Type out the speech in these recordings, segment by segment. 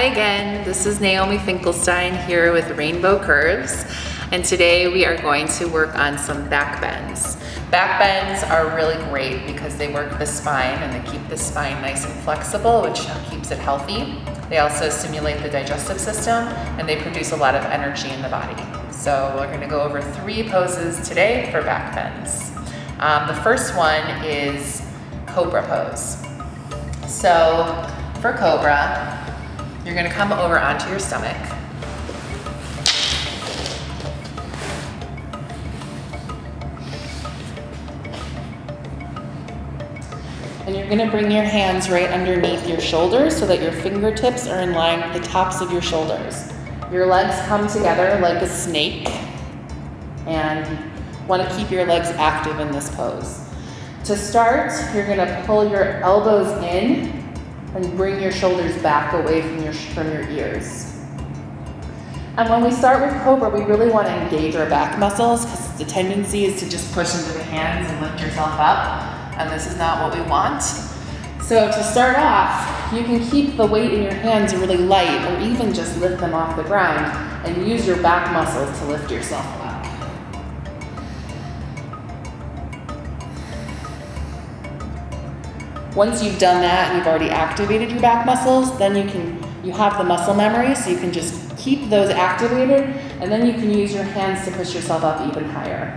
again, this is Naomi Finkelstein here with Rainbow Curves, and today we are going to work on some back bends. Back bends are really great because they work the spine and they keep the spine nice and flexible, which keeps it healthy. They also stimulate the digestive system and they produce a lot of energy in the body. So we're going to go over 3 poses today for back bends. The first one is Cobra Pose. So for Cobra, you're going to come over onto your stomach. And you're going to bring your hands right underneath your shoulders so that your fingertips are in line with the tops of your shoulders. Your legs come together like a snake, and you want to keep your legs active in this pose. To start, you're going to pull your elbows in and bring your shoulders back away from your ears. And when we start with Cobra, we really want to engage our back muscles because the tendency is to just push into the hands and lift yourself up. And this is not what we want. So to start off, you can keep the weight in your hands really light or even just lift them off the ground and use your back muscles to lift yourself up. Once you've done that and you've already activated your back muscles, then you have the muscle memory, so you can just keep those activated, and then you can use your hands to push yourself up even higher.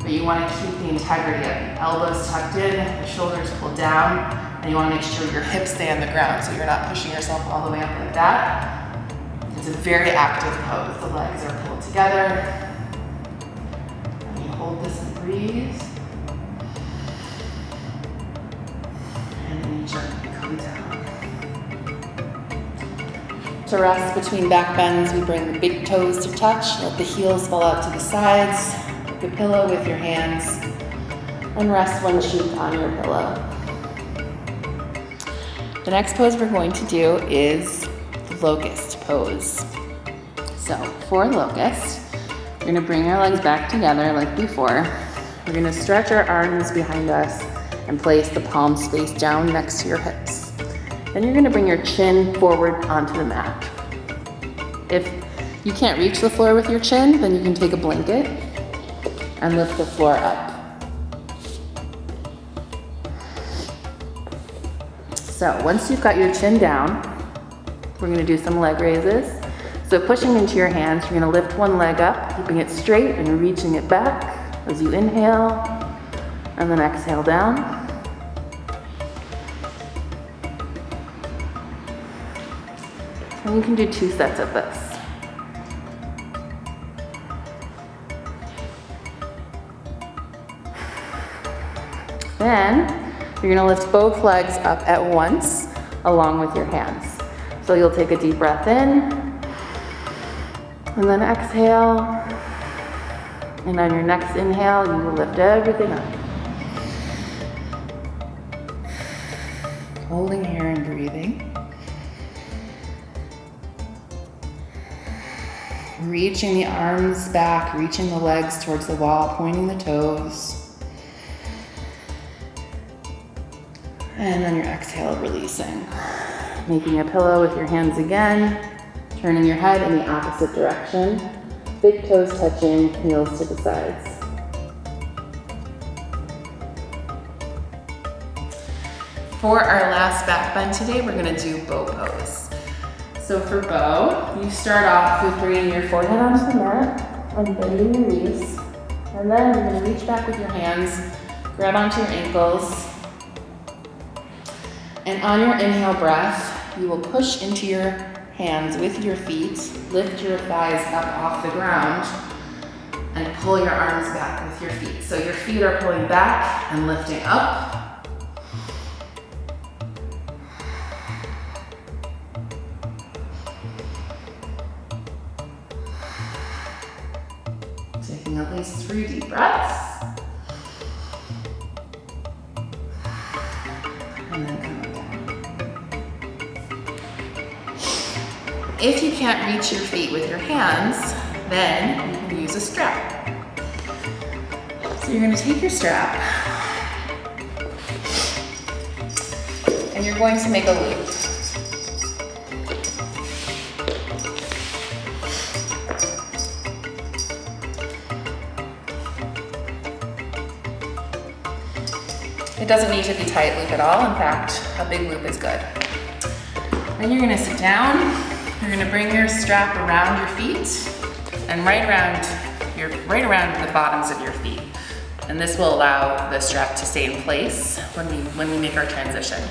But you want to keep the integrity of your elbows tucked in, the shoulders pulled down, and you want to make sure your hips stay on the ground so you're not pushing yourself all the way up like that. It's a very active pose. The legs are pulled together. And you hold this and breathe. And then you gently come down. To rest between back bends, we bring the big toes to touch, let the heels fall out to the sides. The pillow with your hands and rest one cheek on your pillow. The next pose we're going to do is Locust Pose. So for Locust, we're going to bring our legs back together like before. We're going to stretch our arms behind us and place the palms face down next to your hips. Then you're going to bring your chin forward onto the mat. If you can't reach the floor with your chin, then you can take a blanket and lift the floor up. So once you've got your chin down, we're going to do some leg raises. So pushing into your hands, you're going to lift one leg up, keeping it straight and reaching it back as you inhale, and then exhale down. And you can do 2 sets of this. Then you're going to lift both legs up at once along with your hands. So you'll take a deep breath in and then exhale. And on your next inhale, you will lift everything up. Holding here and breathing. Reaching the arms back, reaching the legs towards the wall, pointing the toes. And then your exhale, releasing. Making a pillow with your hands again, turning your head in the opposite direction. Big toes touching, heels to the sides. For our last back bend today, we're going to do bow pose. So for bow, you start off with bringing your forehead onto the mat and bending your knees. And then you're going to reach back with your hands, grab onto your ankles. And on your inhale breath, you will push into your hands with your feet, lift your thighs up off the ground, and pull your arms back with your feet. So your feet are pulling back and lifting up. Taking at least 3 deep breaths. And then coming down. If you can't reach your feet with your hands, then you can use a strap. So you're going to take your strap and you're going to make a loop. It doesn't need to be tight loop at all. In fact, a big loop is good. Then you're gonna sit down. You're gonna bring your strap around your feet and right around the bottoms of your feet. And this will allow the strap to stay in place when we make our transition.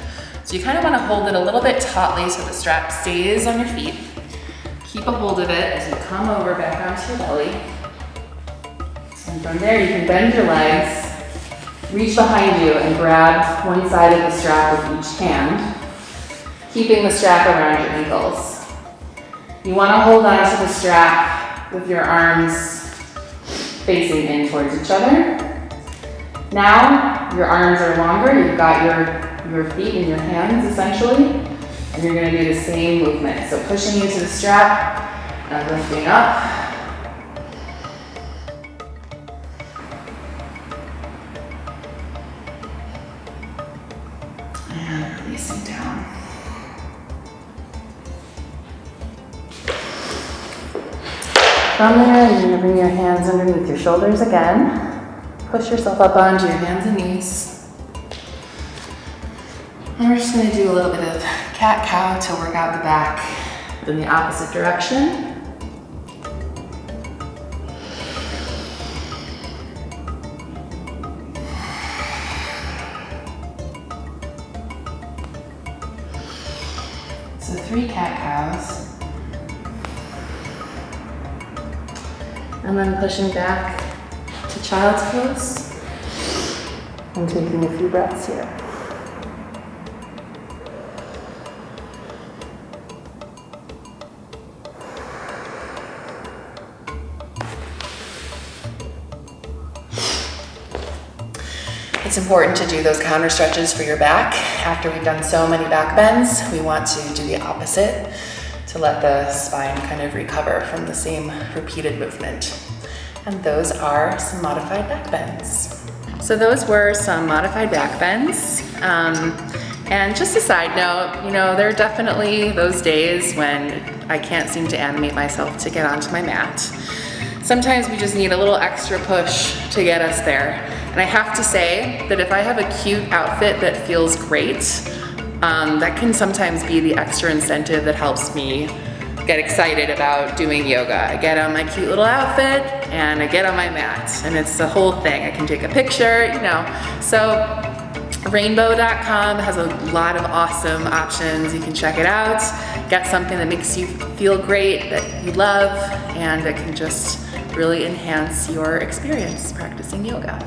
So you kind of want to hold it a little bit tautly so the strap stays on your feet. Keep a hold of it as you come over back onto your belly. And from there you can bend your legs, reach behind you and grab one side of the strap with each hand, keeping the strap around your ankles. You want to hold on to the strap with your arms facing in towards each other. Now your arms are longer, you've got your feet in your hands essentially, and you're going to do the same movement. So pushing into the strap and lifting up. And releasing down. From there, you're going to bring your hands underneath your shoulders again. Push yourself up onto your hands and knees. And we're just going to do a little bit of cat-cow to work out the back in the opposite direction. So 3 cat-cows. And then pushing back to child's pose and taking a few breaths here. It's important to do those counter stretches for your back. After we've done so many back bends, we want to do the opposite to let the spine kind of recover from the same repeated movement. And those are some modified back bends. So those were some modified back bends. And just a side note, there are definitely those days when I can't seem to animate myself to get onto my mat. Sometimes we just need a little extra push to get us there. And I have to say that if I have a cute outfit that feels great, that can sometimes be the extra incentive that helps me get excited about doing yoga. I get on my cute little outfit and I get on my mat, and it's the whole thing. I can take a picture, So rainbow.com has a lot of awesome options. You can check it out, get something that makes you feel great, that you love, and that can just really enhance your experience practicing yoga.